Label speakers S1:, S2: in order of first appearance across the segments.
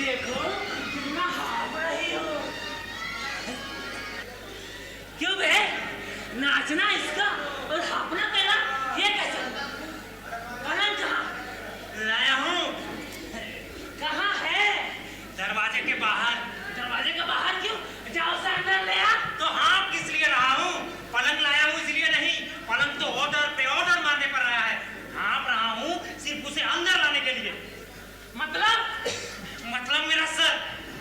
S1: देखो कितना हाँफ रही हो। क्यों बे? नाचना इसका और हाँफना तेरा, ये कैसे? पलंग कहाँ?
S2: लाया हूँ।
S1: कहाँ है?
S2: दरवाजे के बाहर।
S1: दरवाजे के बाहर क्यों? जाओ से अंदर ले आ।
S2: तो हाँ किस लिए रहा हूँ? पलंग लाया हूँ इसलिए नहीं, पलंग तो ऑर्डर पे ऑर्डर मारने पर आया है। हाँप रहा हूँ सिर्फ उसे अंदर लाने के लिए। मतलब मेरा सर,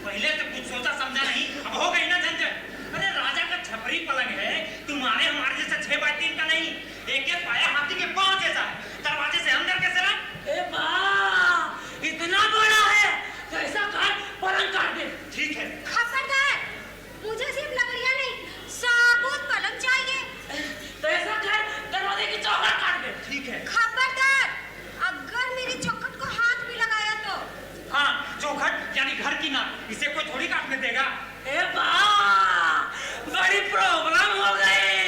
S2: पहले तो कुछ सोचा समझा नहीं, अब हो गई ना झंझट। अरे राजा का छपरी पलंग है, तुम्हारे हमारे जैसा 6x3 का नहीं, एक एक पाया हाथी के पांव जैसा है। दरवाजे से अंदर कैसे ला?
S1: ए वाह, इतना बड़ा है तो ऐसा कर पलंग काट दे।
S2: ठीक है।
S3: खबरदार, मुझे सिर्फ लकड़ियाँ नहीं, साबुत पलंग चाहिए।
S1: तो ऐसा कर दरवाजे की चौखट काट दे।
S2: ठीक है।
S3: खबरदार, अगर मेरी चौखट को हाथ भी लगाया तो।
S2: हाँ, चौखट यानी घर की ना, इसे कोई थोड़ी काटने देगा।
S1: ए वाह, बड़ी प्रॉब्लम हो गई।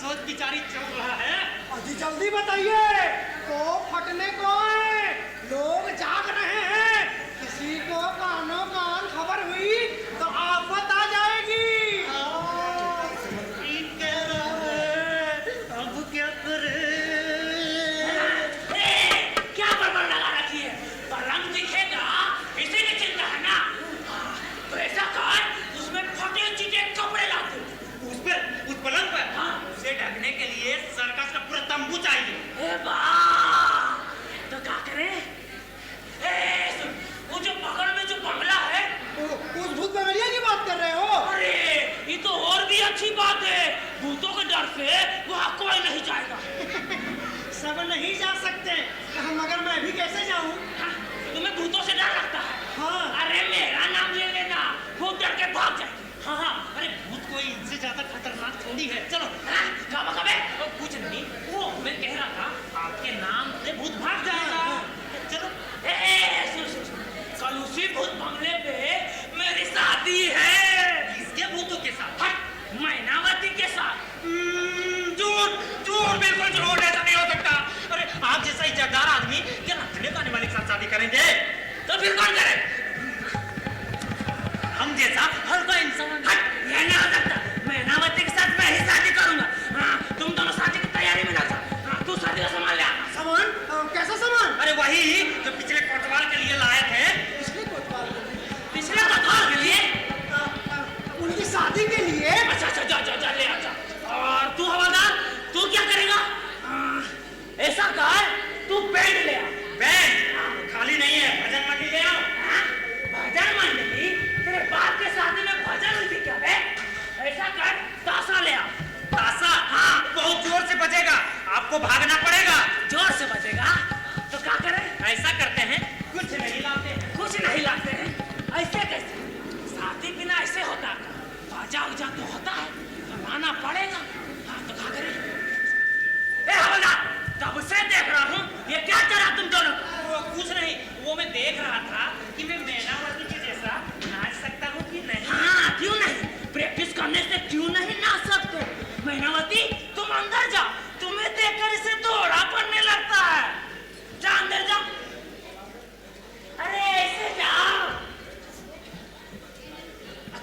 S2: सोच बिचारी चल रहा है।
S4: अजी जल्दी बताइए, तो फटने को है, लोग जाग रहे हैं, किसी को कानों कान खबर हुई तो आफत आ जाएगी।
S2: ठीक कह रहा है, अब क्या करे?
S1: क्या बड़बड़ लगा रखी है? पलंग दिखेगा इसीलिए चिंता है ना? तो ऐसा कर उसमें फटे चिटे कपड़े ला दे।
S2: उस पलंग पर?
S1: हाँ।
S2: उसे ढकने के लिए सर्कस का पूरा तंबू चाहिए।
S1: ए वाह, तो क्या करे? सुन, वो जो बगल में जो बंगला है,
S4: उस भूत बंगलिया की बात कर रहे हो?
S1: अरे ये तो और भी अच्छी बात है। भूतों के डर से वहाँ कोई नहीं जाएगा।
S4: सब नहीं जा सकते, मगर मैं भी कैसे जाऊँ?
S1: हाँ, तुम्हें भूतों से डर लगता है?
S4: हाँ।
S1: अरे मेरा नाम ले लेना, भूत डर के भाग जाए।
S2: हाँ, अरे भूत कोई इनसे ज्यादा खतरनाक थोड़ी है। चलो।
S1: कुछ नहीं, वो मैं कह रहा था आपके नाम से भूत भाग जाएगा। चलो। सुन, कल उसी भूत बंगले पे मेरी शादी है।
S2: किसके भूतों के साथ?
S1: मैनावती के साथ।
S2: झूठ, बिल्कुल झूठ, ऐसा नहीं हो सकता। अरे आप जैसा इज्जतदार आदमी क्या नखरे खाने वाले के साथ शादी करेंगे?
S1: तो फिर कौन करे?
S2: हम जैसा हल्का इंसान।
S1: ये नहीं हो सकता। मैनावती के साथ मैं ही शादी करूंगा। हाँ, तुम दोनों शादी की तैयारी में लग जाओ। हाँ, तू शादी का सामान ले आना।
S4: सामान? कैसा सामान?
S2: अरे वही जो पिछले कोतवाल के लिए लाए थे।
S4: पिछले कोतवाल के लिए?
S1: पिछले कोतवाल के लिए?
S4: उनकी शादी के लिए?
S1: अच्छा, जा ले आ जा। और तू हवादार, तू क्या करेगा? ऐसा कर, तू बैंड ले आ।
S2: बैंड खाली नहीं है, भजन मंडली ले आओ।
S1: भजन मंडली? तेरे बाप के शादी में भजन हुई क्या है? ऐसा कर, ताशा ले आ।
S2: ताशा? हाँ, बहुत जोर से बजेगा, आपको भागना पड़ेगा।
S1: जोर से बजेगा तो क्या करें?
S2: ऐसा करते हैं, कुछ नहीं लाते हैं।
S1: कुछ नहीं लाते हैं? ऐसे कैसे? शादी बिना ऐसे होता है? बाजा उजा तो होता है, तो लाना पड़ेगा। हाँ, तो क्या करें? ए हवलदार, तब से देख रहा हूँ, ये क्या चला तुम दोनों?
S2: वो कुछ नहीं, वो मैं देख रहा था कि मैं मैनावती के जैसा नाच सकता हूँ कि नहीं।
S1: हाँ, क्यों नहीं? प्रैक्टिस करने से क्यों नहीं नाच सकते? मैनावती, तुम अंदर जाओ, तुम्हें देखकर इसे दौड़ा पड़ने लगता है। जा अंदर जा। अरे ऐसे जाओ।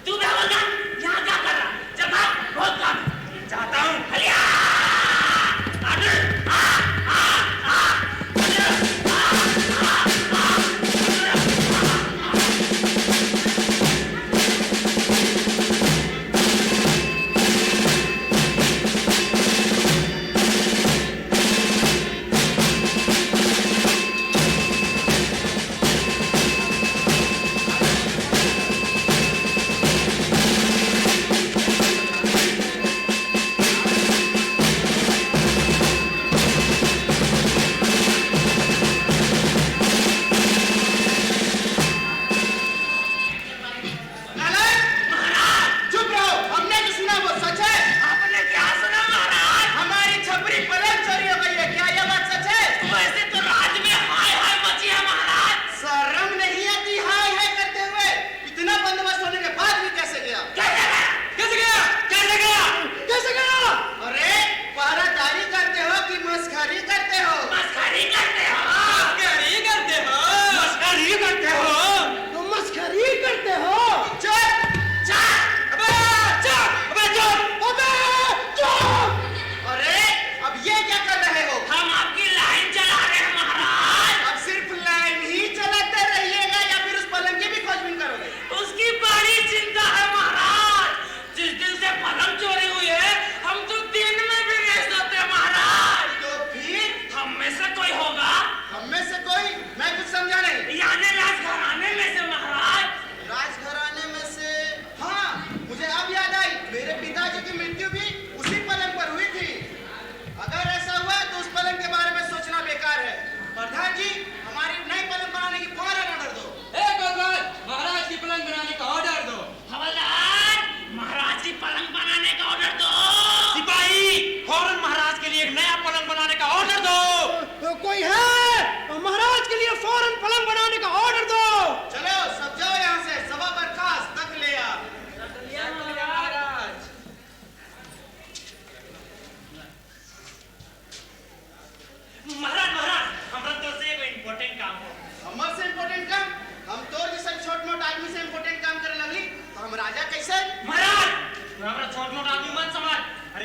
S1: तू भी हवलदार, यहाँ क्या कर रहा? जब बहुत काम है।
S2: चाहता हूँ।
S1: हलिया!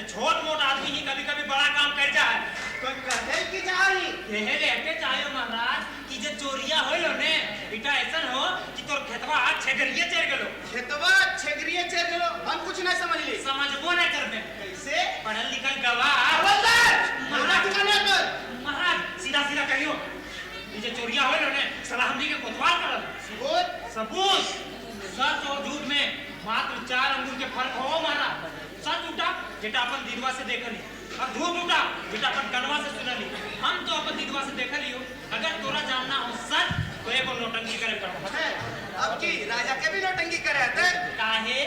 S2: अरे छोट मोट आदमी ही कभी कभी बड़ा काम कर जाए।
S4: तो कहे की जाई
S2: यही लेके चाहिए महाराज कि जे चोरिया होइलो ने इटा ऐसन हो कि तोर खेतवा छेगरिए चढ़ गेलो।
S4: खेतवा छेगरिए चल गेलो हम कुछ नहीं समझली
S2: समझबो नहीं करबे।
S4: कैसे
S2: पढ़ल लिखल गवाह
S4: हवलदार हमरा ठिकाना कर
S2: महाराज सीधा सीधा कहियो ये जे चोरिया होइलो ने साला हमनी के कोतवाल करल।
S4: सबूत
S2: सबूत सच और झूठ में मात्र 4 अंगुल के फर्क हो महाराज। सच उठा जेटा अपन दीदवा से देखली और झूठ उठा जेटा अपन कनवा से सुनली। हम तो अपन दीदवा से देखलियो। अगर तोरा जानना हो सच तो एगो नौटंकी करे पड़ो।
S4: अब की राजा के भी नौटंकी करे थे
S2: काहे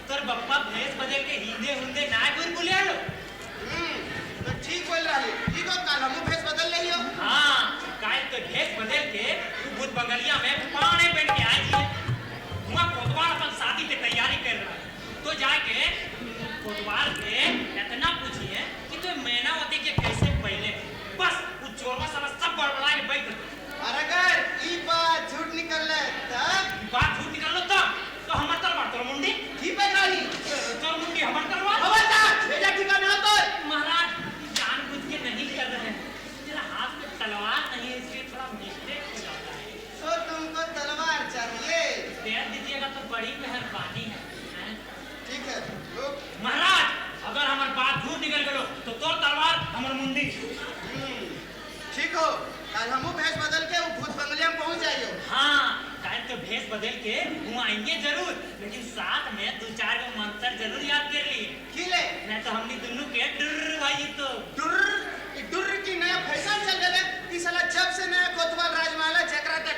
S2: तोर बप्पा भेस बदल के हिंदे हुंदे ना बुलबुले लो।
S4: तो ठीक बोल रही ठीक हो कल हमू भेस बदल लियो।
S2: हां काहे तो भेस बदल के तू भूत बंगलिया में पाने बन के आई है। हुआ कोतवाल अपन शादी की तैयारी कर रहा है तो जाके कोतवाल के इतना पूछिए कि तू मैनावती के कैसे पहले बस उस चोरवा साला सब बड़बड़ा के बैठ गए।
S4: और अगर ई बात झूठ निकलले तब
S2: बात झूठ निकाल लो तो हमर तलवार तोर मुंडी
S4: ठीक है गाली
S2: तोर मुंडी हमर तलवार।
S4: हवलदार भेजा ठिकाना तो
S2: महाराज जानबूझ के नहीं कर रहे हैं। तेरा हाथ में तलवार नहीं है इसलिए थोड़ा मिस्टेक हो जाता है।
S4: तो तुमको तलवार चाहिए
S2: दे दीजिएगा तो बड़ी मेहरबानी है। हैं?
S4: ठीक है लोग
S2: महाराज अगर हमार बात झूठ निकल गलो तो तोर तलवार हमर मुंडी।
S4: ठीक हो कल हमू भेस बदल के वो भूत बंगले में पहुंच जाइयो।
S2: हाँ काहे तो भेस बदल के वहाँ आएंगे जरूर लेकिन साथ में 2-4 गो मंत्र जरूर याद कर लिए।
S4: किले
S2: नहीं तो हमनी दोनों के डर भाई तो
S4: डुर की नया फैशन चल गए कि साला जब से नया कोतवाल राजमहल जकरा तक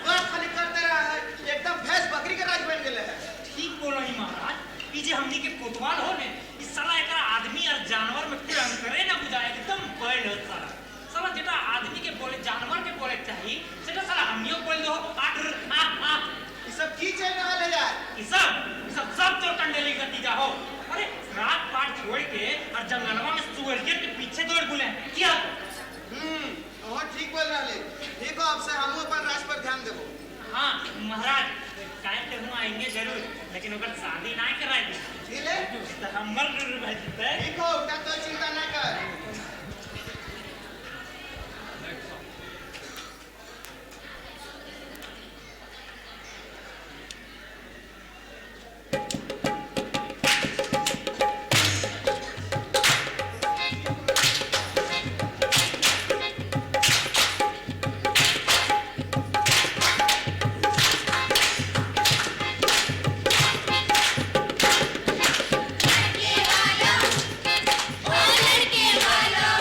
S4: वो खाली करते रहा है एकदम भैंस बकरी के राज बन गेले है।
S2: ठीक बोलो ही महाराज कि जे हमनी के कोतवाल हो ने इस साला एकरा आदमी और जानवर में कोई अंतरे ना बुझाए एकदम बैल हो साला। साला जेटा आदमी के बोले जानवर के बोले चाहिए सेटा साला हमनियो बोल दो आ
S4: ये सब की चल रहा है यार
S2: ये सब तो कंडली करती जाओ। अरे रात पाट छोड़ के और जंगलवा में सुअर के पीछे दौड़ बुले क्या।
S4: और ठीक बोल रहा है। ठीक हो अब से हमू अपन राज पर ध्यान देबो।
S2: हाँ महाराज काहे तो हम आएंगे जरूर लेकिन ओकर शादी ना कराई दी
S4: ठीक है
S2: तो हमर जरूर भाई जीते।
S4: ठीक हो उठा तो चिंता ना कर।
S3: लड़के वालों ओ लड़के वालों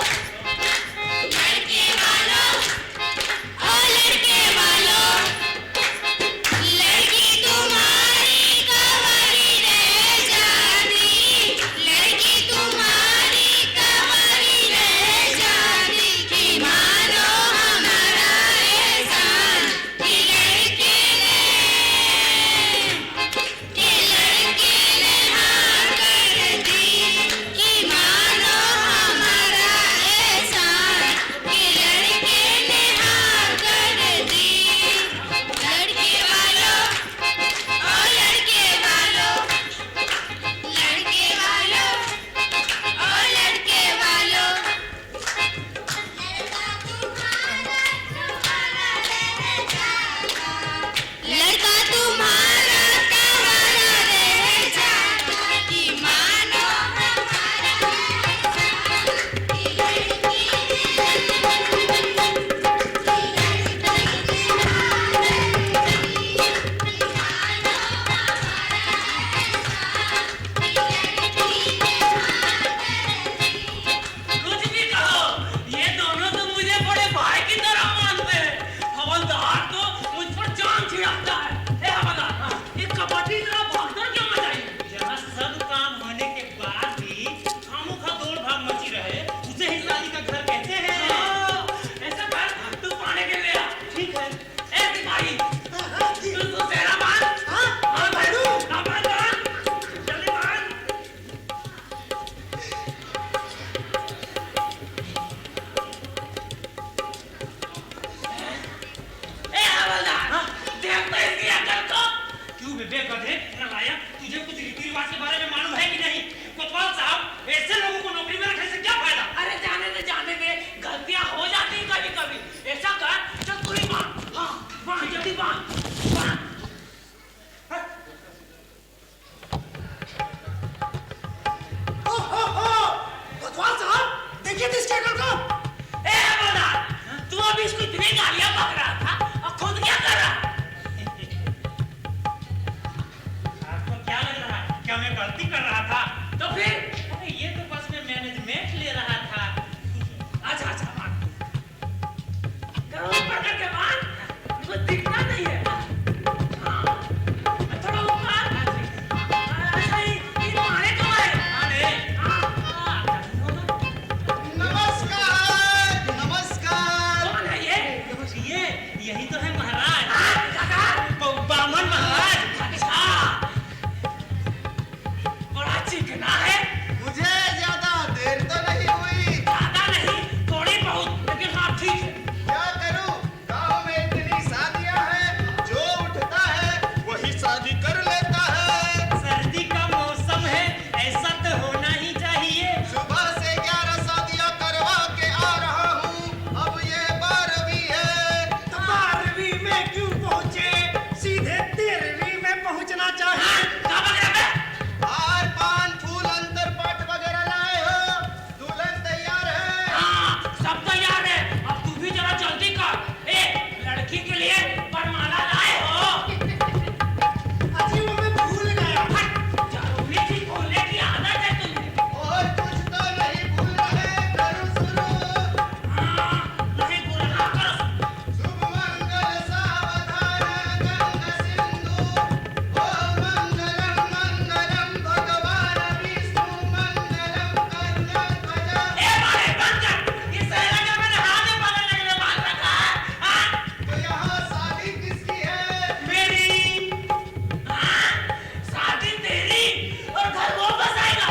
S2: गधे नालायक, तुझे कुछ रीति रिवाज के बारे में मालूम है कि नहीं? कोतवाल साहब, ऐसे लोगों को नौकरी में रखने से क्या फायदा?
S1: अरे जाने दे, गलतियां हो जाती हैं कभी-कभी। ऐसा कर, चल तू ही बांध। हाँ, बांध जल्दी बांध।
S4: कोतवाल साहब, देखिए तो इसके अकल को।
S1: ए हवलदार, तू अभी इसको इतनी गालियां बक रहा था, और खुद क्या कर रहा?
S2: आपको क्या लग रहा है? क्या मैं गलती कर रहा था?
S1: तो फिर
S2: अरे ये तो बस मैं मैनेजमेंट ले रहा था।
S1: अच्छा बांध। करो ऊपर करके बांध, मुझे दिखता नहीं है। हाँ, थोड़ा ऊपर। अच्छा ये मारे कब आए?
S2: अरे
S4: नमस्कार।
S1: कौन है ये?
S2: यही तो है महाराज,
S1: काका।
S2: बामन महाराज।
S1: अच्छा, बड़ा चिकना है।
S4: मुझे ज्यादा देर तो नहीं हुई।
S1: ज्यादा नहीं, थोड़ी बहुत, लेकिन हाँ ठीक है।
S4: क्या करूं? गांव में इतनी शादियां हैं, जो उठता है वही शादी कर लेता है।
S2: सर्दी का मौसम है, ऐसा तो होना ही चाहिए।
S4: सुबह से 11 शादियां करवा के आ रहा हूं, अब ये 12वीं है। तो 12वीं में क्यों पहुंचे? सीधे 13वीं में पहुंचना चाहिए।
S1: कहाँ भाग रहे बे?
S4: हार, पान, फूल, अंतरपाट वगैरह लाए हो? दुल्हन तैयार है।
S1: हाँ, सब तैयार है। अब तू भी जरा जल्दी कर। ए, लड़की के लिए वरमाला लाए हो?
S4: अजी वो मैं भूल गया।
S1: हट, जरूरी थी बोलने की आदत है तुझे।
S4: और कुछ तो नहीं भूल रहे, करूं शुरू।
S1: हाँ, नहीं बोलना करो।
S4: शुभ मंगल सावधान गंगा सिंधु, ओम मंगलम मंगलम भगवान विष्णु, मंगलम करुणाध्वजा।
S1: ए मारे बंद कर। इस सहरा का मैंने हाथ में पकड़ लेके बांध रखा है। हाँ,
S4: तो यहाँ शादी किसकी है?
S1: मेरी। हाँ, शादी तेरी और घर वो बसाएगा।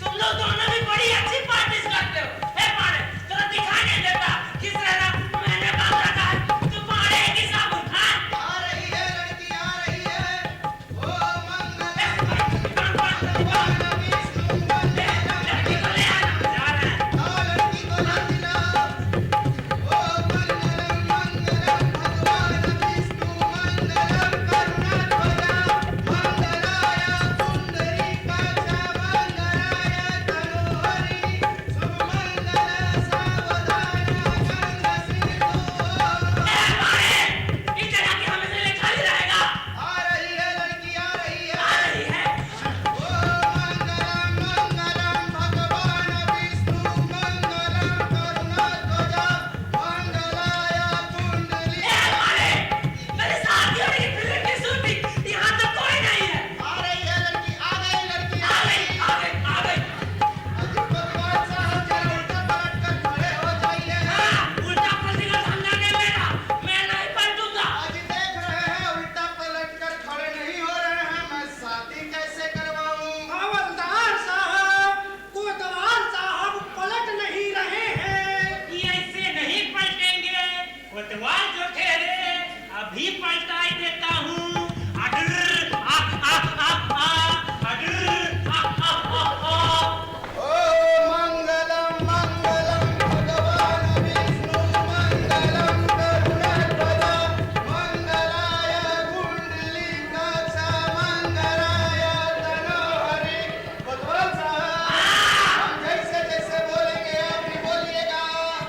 S1: तुम लोग दोनों भी बड़ी अच्छी पार्टीज करते हो। ए मारे, तेरा दिखाई नहीं देता किस सहरा मैंने बांध रखा है। तू मारे की साबुन। हाँ,
S4: आ रही है लड़की, आ रही है। ओम मंगलम
S1: बांध
S4: भगवान विष्णु, मंगलम।
S1: लड़की को ले आना। जा रहा है।
S4: आओ लड़की को ले दिलाओ। ओम मंगलम मंगलम भगवान विष्णु, मंगलम करुणाध्वजा, मंगलाय पुंडरीकाक्षा, मंगलाय तनोहरि, शुभ मंगल सावधान गंगा सिंधु।
S1: ए मारे, इस जगह की हमेशा लिए खाली रहेगा।
S4: आ रही है लड़की, आ रही है।
S1: आ रही है।
S4: ओम मंगलम मंगलम भगवान विष्णु, मंगलम करुणाध्वजा, मंगलाय पुंडरी।
S1: ए मारे, मेरे साथ ही मेरी फिल्म की शूटिंग, यहाँ तो कोई नहीं है।
S4: आ रही है लड़की, आ गई लड़की,
S1: आ गई।
S4: अजी भगवान साहब जरा उल्टा पलट कर खड़े हो जाइए।
S1: हाँ, उल्टा पलटी का धंधा नहीं मेरा, मैं नहीं पलटूंगा।
S4: आज देख रहे हैं उल्टा पलट कर खड़े नहीं हो रहे हैं, मैं शादी कैसे करवाऊं? हवलदार साहब, कोतवाल साहब पलट नहीं रहे हैं।
S2: ये ऐसे नहीं पलटेंगे। कोतवाल जो ठहरे, अभी पलटा ही देता हूँ। अडर, आ, आ, आ, आ, अडर, आ, आ, आ, आ।
S4: ओम मंगलम मंगलम भगवान विष्णु, मंगलम करुणाध्वजा, मंगलाय कुंडलीकाक्षा, मंगलाय तनोहरि। कोतवाल साहब, हम जैसे जैसे बोलेंगे आप भी बोलिएगा।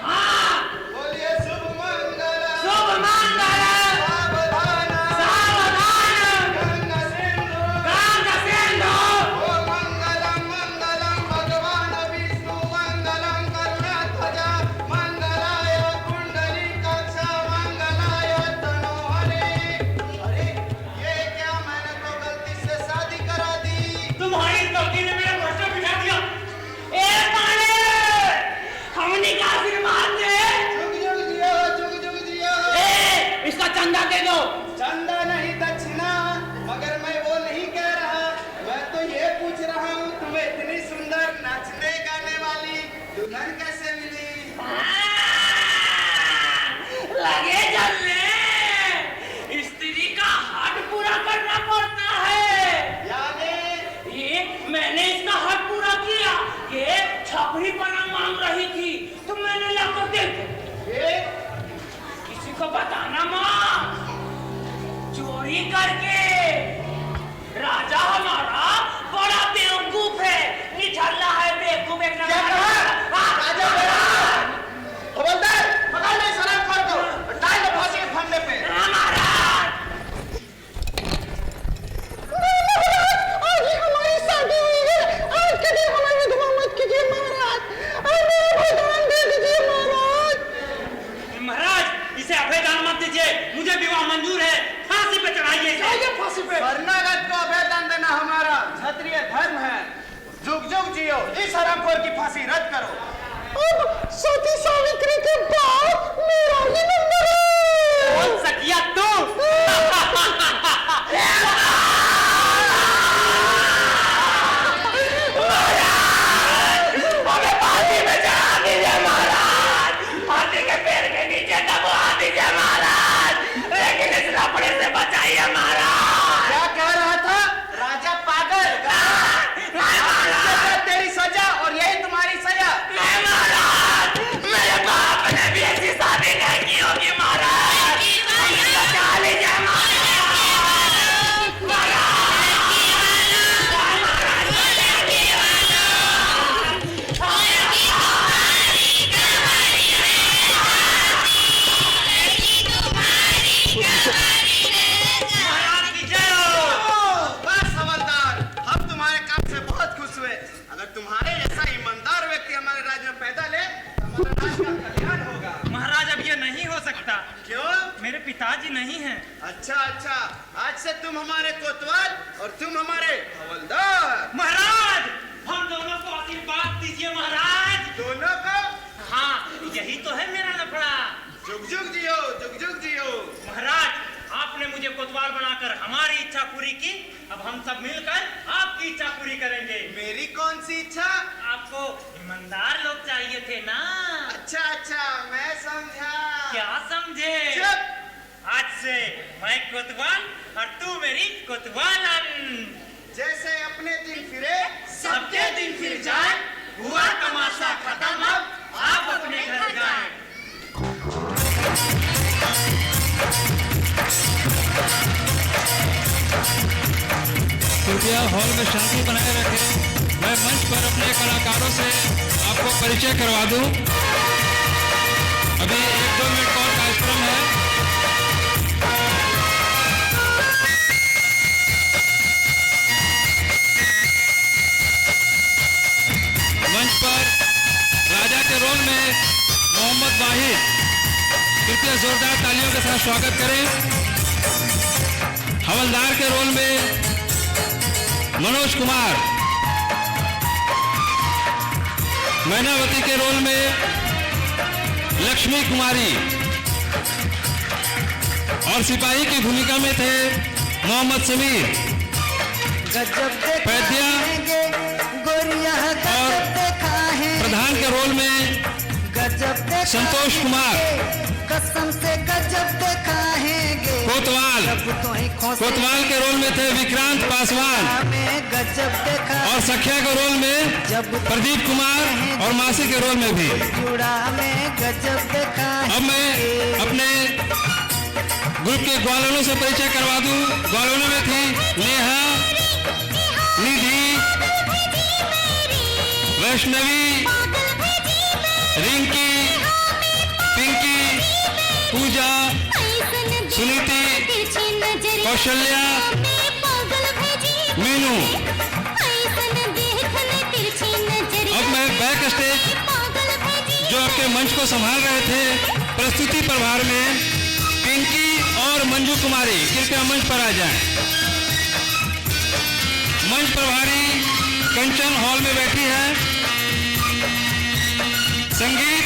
S1: हाँ,
S4: बोलिए शुभ मंगल
S1: शुभ मंगल।
S4: सावधान
S1: सावधान।
S4: गंगा सिंधु।
S1: गंगा सिंधु।
S4: ओम मंगलम मंगलम भगवान विष्णु, मंगलम करुणाध्वजा, मंगलाय कुंडलीकाक्षा, मंगलाय तनोहरि। अरे ये क्या, मैंने तो गलती से शादी करा दी।
S2: तुम्हारी गलती ने मेरा भरोसा बिठा दिया।
S1: ए मारे, हमने का आशीर्वाद दे।
S4: जुग जुग जियो, जुग जुग जियो।
S1: ए, इसका चंदा दे दो।
S4: चंदा नहीं दक्षिणा, मगर मैं वो नहीं कह रहा। मैं तो ये पूछ रहा हूँ, तुम्हें इतनी सुंदर नाचने गाने वाली दुल्हन कैसे मिली?
S1: लगे जलने, स्त्री का हट पूरा करना पड़ता है।
S4: जियो, इस हरामखोर की फांसी रद्द करो।
S5: अब सती सावित्री के बाद मेरा ही नंबर है।
S2: कौन सकिया तू?
S1: हमें फांसी में चढ़ा दीजिए महाराज, फांसी के पेड़ के नीचे दबा दीजिए महाराज, लेकिन इस लफड़े से बचाइए महाराज।
S4: क्या कह रहा था राजा पागल? तेरी सजा और यही तुम्हारी सजा।
S1: नहीं महाराज, मेरे बाप ने भी ऐसी शादी नहीं की होगी महाराज, हमें बचा लीजिए महाराज।
S2: महाराज की जय हो।
S4: बस हवलदार, हम तुम्हारे काम से बहुत खुश हुए। अगर तुम्हारे जैसा ईमानदार व्यक्ति हमारे राज्य में पैदा ले तो हमारे राज्य का कल्याण होगा।
S2: महाराज अब ये नहीं हो सकता,
S4: क्यों?
S2: मेरे पिताजी नहीं हैं।
S4: अच्छा अच्छा, आज से तुम हमारे कोतवाल और तुम हमारे हवलदार।
S2: महाराज हम दोनों को आशीर्वाद दीजिए महाराज।
S4: दोनों को
S2: हाँ, यही तो है मेरा लफड़ा।
S4: जुग जुग जियो, जुग जुग जियो।
S2: महाराज आपने मुझे कोतवाल बनाकर हमारी इच्छा पूरी की, अब हम सब मिलकर आपकी इच्छा पूरी करेंगे।
S4: मेरी कौन सी इच्छा?
S2: आपको ईमानदार लोग चाहिए थे ना।
S4: अच्छा अच्छा, मैं समझा।
S2: क्या समझे?
S4: चुप।
S2: आज से मैं कोतवाल और तू मेरी कोतवालन।
S4: जैसे अपने दिन फिरे
S2: सबके दिन फिर जाए, हुआ तमाशा खत्म, अब आप अपने घर जाएं।
S6: कृपया हॉल में शांति बनाए रखें। मैं मंच पर अपने कलाकारों से आपको परिचय करवा दूं। अभी 1-2 मिनट का और कार्यक्रम है। मंच पर राजा के रोल में मोहम्मद वाहिद, कृपया जोरदार तालियों के साथ स्वागत करें। हवलदार के रोल में मनोज कुमार, मैनावती के रोल में लक्ष्मी कुमारी और सिपाही की भूमिका में थे मोहम्मद समीर, पैद्या और प्रधान के रोल में संतोष कुमार,
S5: कसम से गजब दिखाएंगे।
S6: कोतवाल के रोल में थे विक्रांत पासवान
S5: गजब देखा
S6: और सखिया के रोल में प्रदीप कुमार और मासी के रोल में भी।
S5: जुड़ा में गजब देखा।
S6: अब मैं अपने ग्रुप के ग्वालों से परिचय करवा दूं। ग्वालों में थी नेहा, निधि, वैष्णवी, रिंकी, पिंकी, पूजा, सुनीति, कौशल्या, मीनू। अब मैं बैक स्टेज जो आपके मंच को संभाल रहे थे प्रस्तुति प्रभार में पिंकी और मंजू कुमारी, कृपया मंच पर आ जाएं। मंच प्रभारी कंचन हॉल में बैठी है। संगीत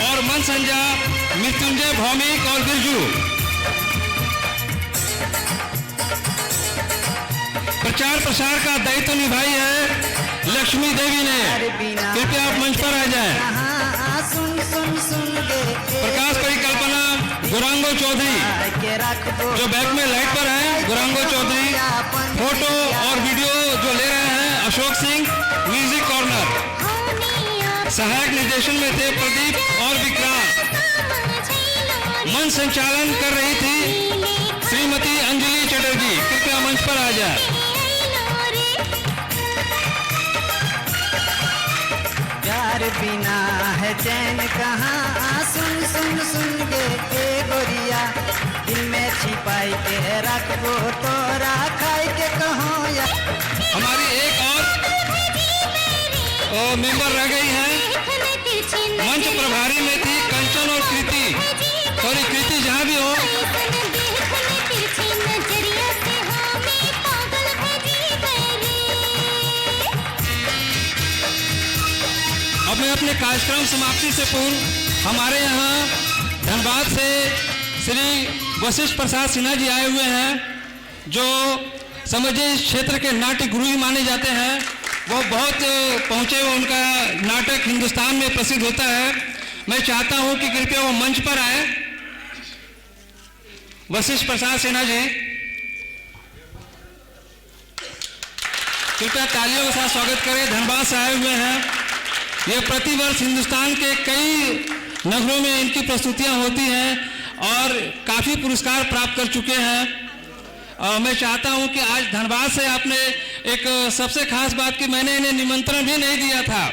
S6: और मन संजा मृत्युंजय, भौमिक और बिरजू। प्रचार प्रसार का दायित्व निभाई है लक्ष्मी देवी ने, कृपया आप मंच पर आ जाएं। प्रकाश परिकल्पना गुरांगो चौधरी जो बैक में लाइट पर है, गुरांगो चौधरी। फोटो और वीडियो जो ले रहे हैं अशोक सिंह, म्यूजिक कॉर्नर। सहायक निर्देशन में थे प्रदीप और विक्रांत। मंच संचालन कर रही थी श्रीमती अंजलि चटर्जी, कृपया मंच पर आ जाए।
S5: प्यार बिना है चैन कहाँ, सुन सुन सुन के गोरिया, दिल में छिपाई के रखो तोरा खाई के कहो या।
S6: हमारी एक और मेंबर रह गई हैं। मंच प्रभारी में थी कंचन और कृति। सॉरी कृति, जहाँ भी हो। अब मैं अपने कार्यक्रम समाप्ति से पूर्व हमारे यहाँ धनबाद से श्री वशिष्ठ प्रसाद सिन्हा जी आए हुए हैं, जो समझिए इस क्षेत्र के नाट्य गुरु ही माने जाते हैं। वो बहुत पहुँचे हुए, उनका नाटक हिंदुस्तान में प्रसिद्ध होता है। मैं चाहता हूँ कि कृपया वो मंच पर आए। वशिष्ठ प्रसाद सिन्हा जी, कृपया तालियों के साथ स्वागत करें। धनबाद से आए हुए हैं। ये प्रतिवर्ष हिंदुस्तान के कई नगरों में इनकी प्रस्तुतियां होती हैं और काफ़ी पुरस्कार प्राप्त कर चुके हैं। मैं चाहता हूं कि आज धनबाद से आपने एक सबसे खास बात कि मैंने इन्हें निमंत्रण भी नहीं दिया था,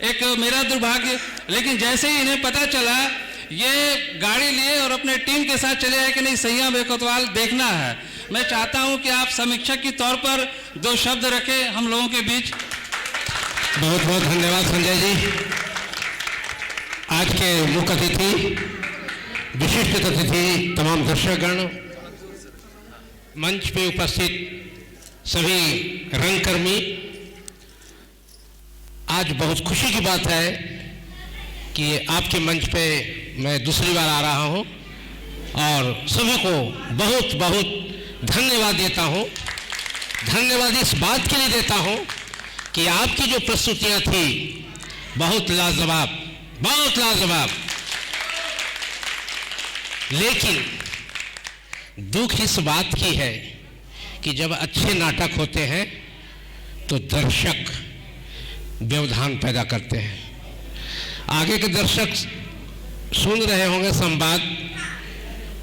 S6: एक मेरा दुर्भाग्य, लेकिन जैसे ही इन्हें पता चला ये गाड़ी लिए और अपने टीम के साथ चले आए कि नहीं सैया बेकोतवाल देखना है। मैं चाहता हूं कि आप समीक्षक के तौर पर 2 शब्द रखें हम लोगों के बीच।
S7: बहुत बहुत धन्यवाद संजय जी। आज के मुख्य अतिथि, विशिष्ट अतिथि, तमाम दर्शकगण, मंच पे उपस्थित सभी रंगकर्मी, आज बहुत खुशी की बात है कि आपके मंच पे मैं दूसरी बार आ रहा हूं और सभी को बहुत बहुत धन्यवाद देता हूं। धन्यवाद इस बात के लिए देता हूं कि आपकी जो प्रस्तुतियां थी बहुत लाजवाब, बहुत लाजवाब, लेकिन दुख इस बात की है कि जब अच्छे नाटक होते हैं तो दर्शक व्यवधान पैदा करते हैं। आगे के दर्शक सुन रहे होंगे संवाद,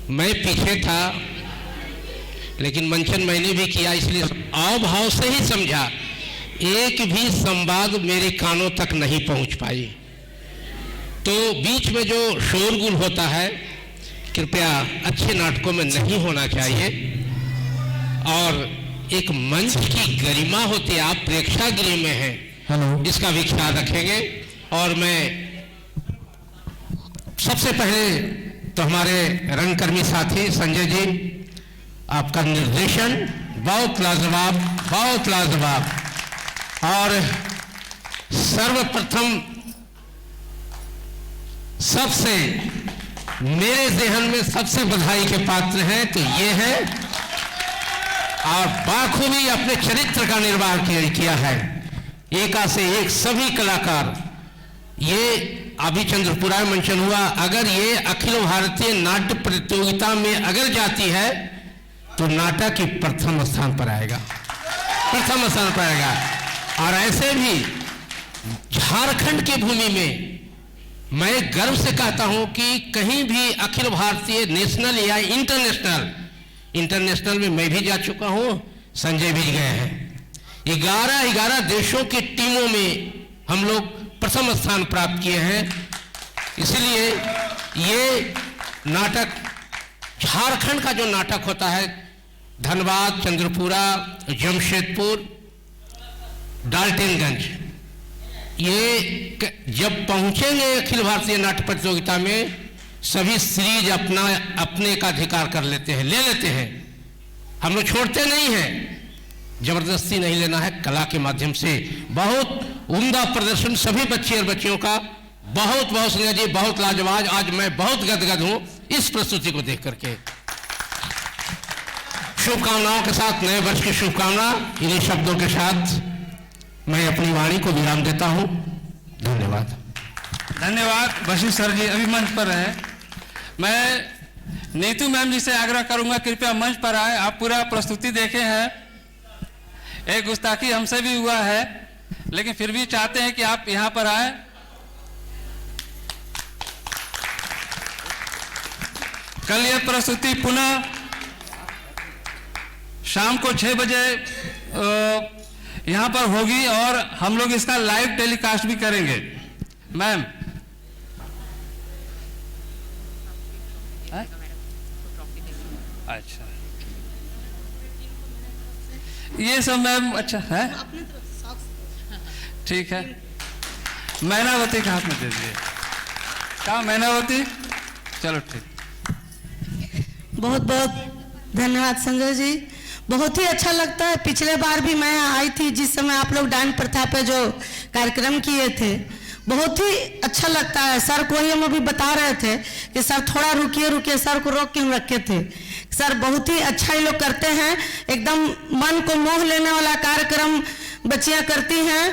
S7: मैं पीछे था लेकिन मंचन मैंने भी किया, इसलिए अभाव से ही समझा। एक भी संवाद मेरे कानों तक नहीं पहुंच पाई। तो बीच में जो शोरगुल होता है कृपया अच्छे नाटकों में नहीं होना चाहिए। और एक मंच की गरिमा होती है, आप प्रेक्षागृह में हैं, इसका भी ख्याल रखेंगे। और मैं सबसे पहले तो हमारे रंगकर्मी साथी संजय जी, आपका निर्देशन बहुत लाजवाब, बहुत लाजवाब। और सर्वप्रथम सबसे मेरे ज़हन में सबसे बधाई के पात्र हैं तो ये है, और बाखूबी अपने चरित्र का निर्वाह किया है, एका से एक सभी कलाकार। ये अभी चंद्रपुरा में मंचन हुआ, अगर ये अखिल भारतीय नाट्य प्रतियोगिता में अगर जाती है तो नाटक ही प्रथम स्थान पर आएगा, प्रथम स्थान पर आएगा। और ऐसे भी झारखंड की भूमि में मैं गर्व से कहता हूं कि कहीं भी अखिल भारतीय नेशनल या इंटरनेशनल में मैं भी जा चुका हूं, संजय भी गए हैं। 11 देशों की टीमों में हम लोग प्रथम स्थान प्राप्त किए हैं। इसलिए ये नाटक, झारखंड का जो नाटक होता है, धनबाद, चंद्रपुरा, जमशेदपुर, डाल्टनगंज, ये जब पहुंचेंगे अखिल भारतीय नाट्य प्रतियोगिता में सभी सीरीज अपने का अधिकार कर लेते हैं, ले लेते हैं। हम लोग छोड़ते नहीं हैं, जबरदस्ती नहीं लेना है, कला के माध्यम से बहुत उम्दा प्रदर्शन सभी बच्चे और बच्चियों का। बहुत बहुत संजय जी, बहुत लाजवाब। आज मैं बहुत गदगद हूं इस प्रस्तुति को देख करके। शुभकामनाओं के साथ, नए वर्ष की शुभकामना। इन्हीं शब्दों के साथ मैं अपनी वाणी को विराम देता हूं। धन्यवाद।
S6: धन्यवाद वशिष्ठ सर जी, अभी मंच पर हैं। मैं नीतू मैम जी से आग्रह करूंगा कृपया मंच पर आए। आप पूरा प्रस्तुति देखे हैं, एक गुस्ताखी हमसे भी हुआ है, लेकिन फिर भी चाहते हैं कि आप यहां पर आए। कल यह प्रस्तुति पुनः शाम को 6 बजे यहां पर होगी और हम लोग इसका लाइव टेलीकास्ट भी करेंगे। मैम, अच्छा, ये सब मैम, अच्छा है, ठीक है। मैनावती का हाथ में दे दीजिए। कहाँ मैनावती? चलो ठीक।
S8: बहुत बहुत धन्यवाद संजय जी, बहुत ही अच्छा लगता है। पिछले बार भी मैं आई थी जिस समय आप लोग डांस प्रथा पे जो कार्यक्रम किए थे, बहुत ही अच्छा लगता है। सर को ही हम अभी बता रहे थे कि सर थोड़ा रुकिए रुकिए, सर को रोक क्यों रखे थे। सर बहुत ही अच्छा ये लोग करते हैं, एकदम मन को मोह लेने वाला कार्यक्रम बच्चियां करती हैं।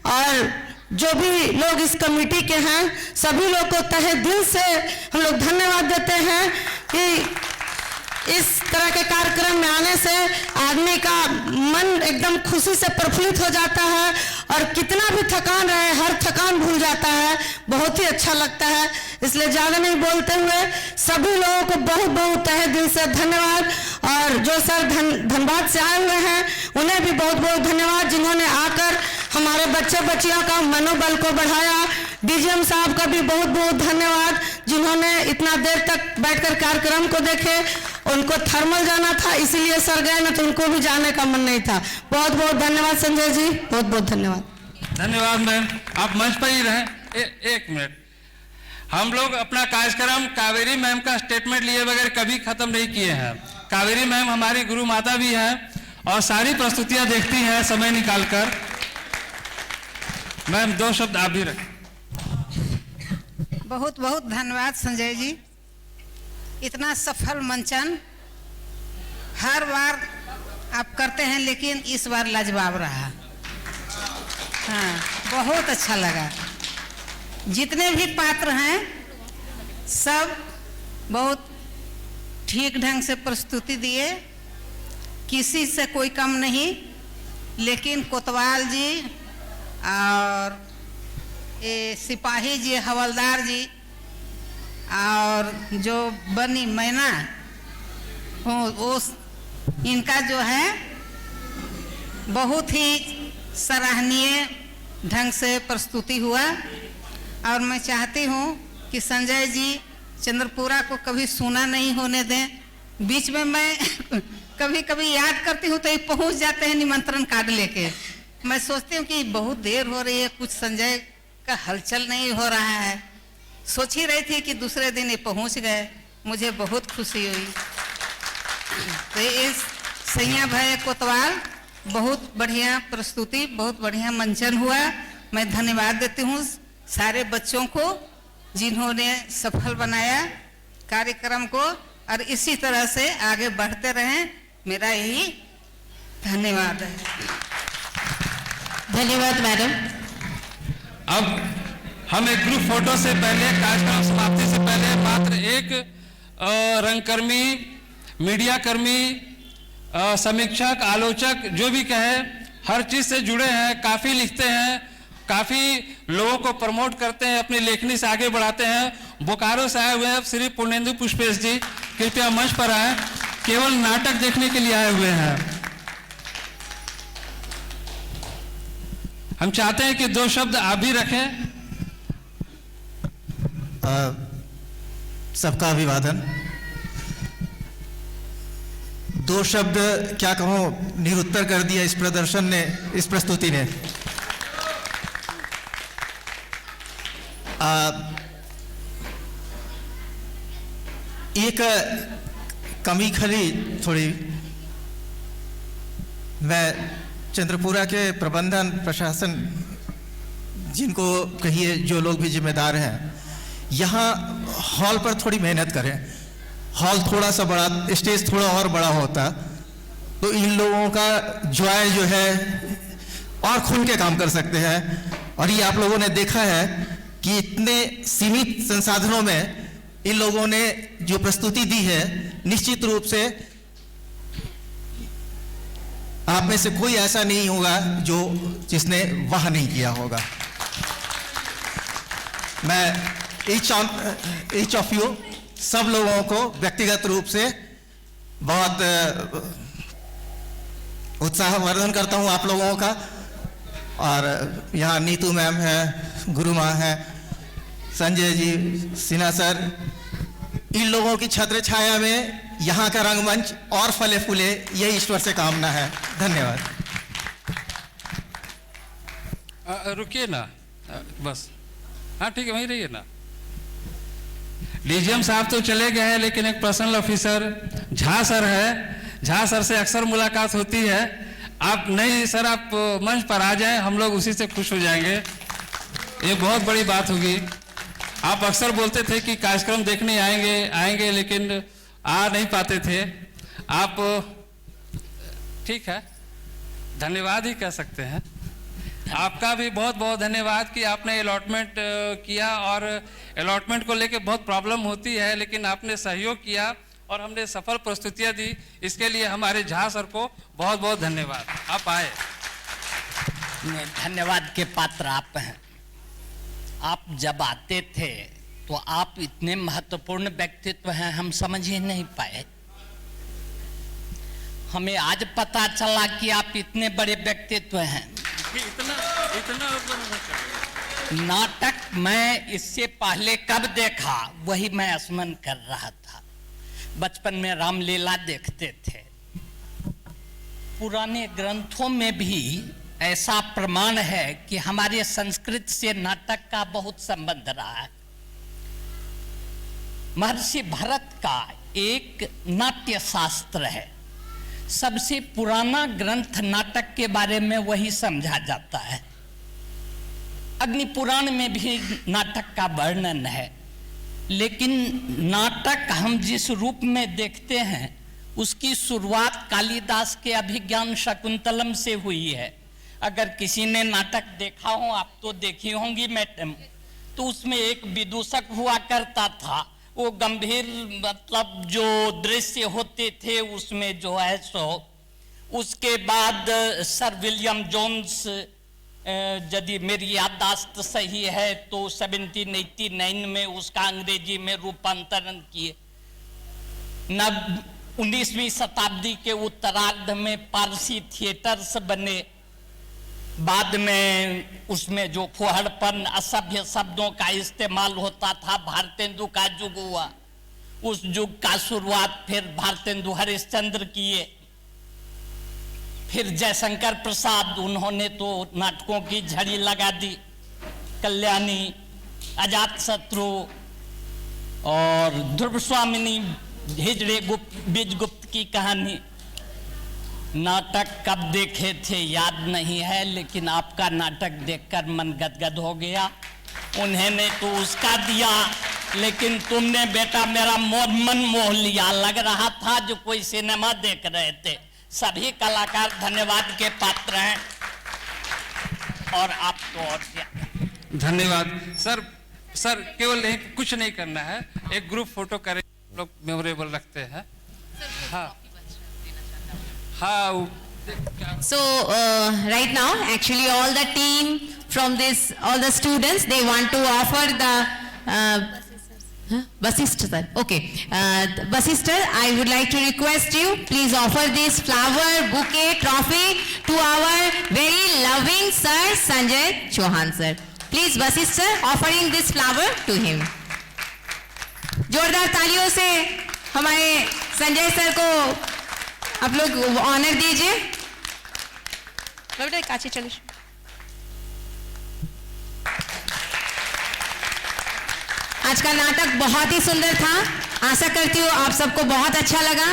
S8: और जो भी लोग इस कमेटी के हैं सभी लोग को तहे दिल से हम लोग धन्यवाद देते हैं कि इस तरह के कार्यक्रम में आने से आदमी का मन एकदम खुशी से प्रफुल्लित हो जाता है और कितना भी थकान रहे हर थकान भूल जाता है, बहुत ही अच्छा लगता है। इसलिए ज़्यादा नहीं बोलते हुए सभी लोगों को बहुत बहुत तहे दिल से धन्यवाद। और जो सर धनबाद से आए हुए हैं उन्हें भी बहुत बहुत धन्यवाद, जिन्होंने आकर हमारे बच्चे बच्चियों का मनोबल को बढ़ाया। डीजीएम साहब का भी बहुत बहुत धन्यवाद, जिन्होंने इतना देर तक बैठकर कार्यक्रम को देखे। उनको थर्मल जाना था इसीलिए सर गए, ना तो उनको भी जाने का मन नहीं था। बहुत बहुत धन्यवाद संजय जी, बहुत बहुत धन्यवाद।
S6: धन्यवाद मैम, आप मंच पर ही रहें। एक मिनट, हम लोग अपना कार्यक्रम कावेरी मैम का स्टेटमेंट लिए बगैर कभी खत्म नहीं किए हैं। कावेरी मैम हमारी गुरु माता भी हैं और सारी प्रस्तुतियां देखती हैं समय निकालकर। मैम 2 शब्द आप भी रखें।
S9: बहुत बहुत धन्यवाद संजय जी, इतना सफल मंचन हर बार आप करते हैं लेकिन इस बार लाजवाब रहा। हाँ, बहुत अच्छा लगा। जितने भी पात्र हैं सब बहुत ठीक ढंग से प्रस्तुति दिए, किसी से कोई कम नहीं। लेकिन कोतवाल जी और ये सिपाही जी, हवलदार जी और जो बनी मैना वो इनका जो है बहुत ही सराहनीय ढंग से प्रस्तुति हुआ। और मैं चाहती हूँ कि संजय जी चंद्रपुरा को कभी सुना नहीं होने दें। बीच में मैं कभी कभी याद करती हूँ तो ये पहुँच जाते हैं निमंत्रण कार्ड लेके। मैं सोचती हूँ कि बहुत देर हो रही है, कुछ संजय का हलचल नहीं हो रहा है। सोच ही रही थी कि दूसरे दिन ये पहुँच गए, मुझे बहुत खुशी हुई। तो इस सैया भाई कोतवाल बहुत बढ़िया प्रस्तुति, बहुत बढ़िया मंचन हुआ। मैं धन्यवाद देती हूँ सारे बच्चों को जिन्होंने सफल बनाया कार्यक्रम को, और इसी तरह से आगे बढ़ते रहें, मेरा यही धन्यवाद है।
S8: धन्यवाद मैडम।
S6: अब हम एक ग्रुप फोटो से पहले, कार्यक्रम समाप्ति से पहले मात्र एक रंगकर्मी, मीडिया कर्मी, समीक्षक, आलोचक जो भी कहे, हर चीज से जुड़े हैं, काफी लिखते हैं, काफी लोगों को प्रमोट करते हैं, अपनी लेखनी से आगे बढ़ाते हैं। बोकारो से आए हुए हैं श्री पूर्णेंदु पुष्पेश जी, कृपया मंच पर आए। केवल नाटक देखने के लिए आए हुए हैं। हम चाहते हैं कि 2 शब्द आप भी रखें।
S10: सबका अभिवादन। 2 शब्द क्या कहूं, निरुत्तर कर दिया इस प्रदर्शन ने, इस प्रस्तुति ने। एक कमी खली थोड़ी, मैं चंद्रपुरा के प्रबंधन प्रशासन जिनको कहिए, जो लोग भी जिम्मेदार हैं, यहाँ हॉल पर थोड़ी मेहनत करें। हॉल थोड़ा सा बड़ा, स्टेज थोड़ा और बड़ा होता तो इन लोगों का जॉय जो है और खुल के काम कर सकते हैं। और ये आप लोगों ने देखा है कि इतने सीमित संसाधनों में इन लोगों ने जो प्रस्तुति दी है, निश्चित रूप से आप में से कोई ऐसा नहीं होगा जो जिसने वाह नहीं किया होगा। मैं ईच ऑफ यू, सब लोगों को व्यक्तिगत रूप से बहुत उत्साहवर्धन करता हूं आप लोगों का। और यहाँ नीतू मैम है, गुरु माँ है, संजय जी, सिन्हा सर, इन लोगों की छत्र छाया में यहाँ का रंगमंच और फले फूले, यही ईश्वर से कामना है। धन्यवाद।
S6: रुकिए ना, बस, हाँ ठीक है, वहीं रहिए ना। डीजीएम साहब तो चले गए हैं, लेकिन एक पर्सनल ऑफिसर झा सर है। झा सर से अक्सर मुलाकात होती है। आप नहीं सर, आप मंच पर आ जाएं, हम लोग उसी से खुश हो जाएंगे। ये बहुत बड़ी बात होगी। आप अक्सर बोलते थे कि कार्यक्रम देखने आएंगे लेकिन आ नहीं पाते थे आप। ठीक है, धन्यवाद ही कह सकते हैं। आपका भी बहुत बहुत धन्यवाद कि आपने अलॉटमेंट किया, और अलॉटमेंट को लेके बहुत प्रॉब्लम होती है, लेकिन आपने सहयोग किया और हमने सफल प्रस्तुतियां दी। इसके लिए हमारे झा सर को बहुत बहुत धन्यवाद। आप आए।
S11: धन्यवाद के पात्र आप हैं। आप जब आते थे तो आप इतने महत्वपूर्ण व्यक्तित्व हैं, हम समझ ही नहीं पाए। हमें आज पता चला कि आप इतने बड़े व्यक्तित्व हैं। नाटक मैं इससे पहले कब देखा वही मैं स्मरण कर रहा था। बचपन में रामलीला देखते थे। पुराने ग्रंथों में भी ऐसा प्रमाण है कि हमारे संस्कृत से नाटक का बहुत संबंध रहा है। महर्षि भरत का एक नाट्य शास्त्र है। सबसे पुराना ग्रंथ नाटक के बारे में वही समझा जाता है। अग्नि पुराण में भी नाटक का वर्णन है, लेकिन नाटक हम जिस रूप में देखते हैं उसकी शुरुआत कालिदास के अभिज्ञान शकुंतलम से हुई है। अगर किसी ने नाटक देखा हो, आप तो देखी होंगी मैडम, तो उसमें एक विदूषक हुआ करता था। वो गंभीर मतलब जो दृश्य होते थे उसमें जो है सो। उसके बाद सर विलियम जोन्स, यदि मेरी याददाश्त सही है तो 1789 में उसका अंग्रेजी में रूपांतरण किए। 19वीं शताब्दी के उत्तरार्ध में पारसी थिएटर्स बने। बाद में उसमें जो फुहड़पन, असभ्य शब्दों का इस्तेमाल होता था, भारतेंदु का युग हुआ। उस युग का शुरुआत फिर भारतेंदु हरिश्चंद्र किए। फिर जयशंकर प्रसाद, उन्होंने तो नाटकों की झड़ी लगा दी। कल्याणी, अजातशत्रु और ध्रुव स्वामिनी, हिजड़े गुप्त, बीजगुप्त की कहानी। नाटक कब देखे थे याद नहीं है, लेकिन आपका नाटक देखकर मन गदगद हो गया। उन्होंने तो उसका दिया, लेकिन तुमने बेटा मेरा मन मोह लिया। लग रहा था जो कोई सिनेमा देख रहे थे। सभी कलाकार धन्यवाद के पात्र हैं, और आप तो और क्या।
S6: धन्यवाद सर। केवल कुछ नहीं करना है, एक ग्रुप फोटो करें, लोग मेमोरेबल रखते हैं। हाँ हाँ।
S12: So right now, actually, all the team from this, all the students, they want to offer the Vasisth sir. Okay, Vasisth sir, I would like to request you, please offer this flower bouquet trophy to our very loving sir Sanjay Chauhan sir. Please, Vasisth sir, offering this flower to him. जोरदार तालियों से हमारे Sanjay sir को आप लोग honour दीजिए। काची चलिए। आज का नाटक बहुत ही सुंदर था। आशा करती हूँ आप सबको बहुत अच्छा लगा,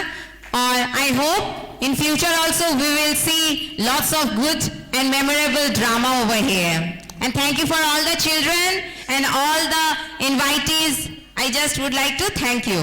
S12: और I hope in future also we will see lots of good and memorable drama over here. And thank you for all the children and all the invitees. I just would like to thank you.